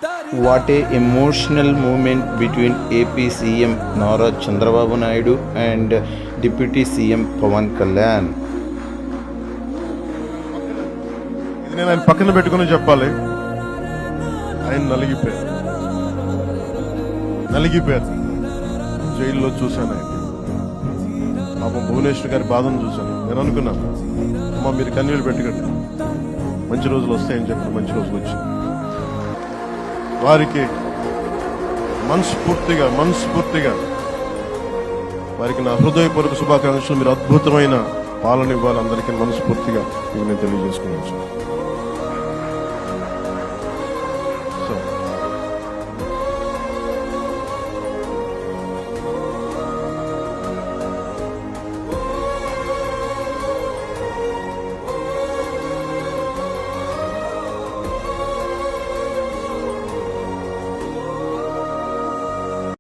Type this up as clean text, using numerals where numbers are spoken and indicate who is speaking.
Speaker 1: What a emotional moment between AP CM Nara Chandrababu Naidu and Deputy CM Pawan Kalyan.
Speaker 2: ఇది నేను ఆయన పక్కన పెట్టుకుని చెప్పాలి. ఆయన నలిగిపోయారు. జైల్లో చూశాను ఆయన. పాపం భువనేశ్వర్ గారి బాధను చూశాను. నేను అనుకున్నాను, అమ్మ మీరు కన్నీళ్ళు పెట్టుకండి, మంచి రోజులు వస్తాయని చెప్పిన మంచి రోజులు వచ్చి వారికి మనస్ఫూర్తిగా వారికి నా హృదయపూర్వక శుభాకాంక్షలు. మీరు అద్భుతమైన పాలన ఇవ్వాలి అందరికీ మనస్ఫూర్తిగా నేను తెలియజేసుకున్నాను.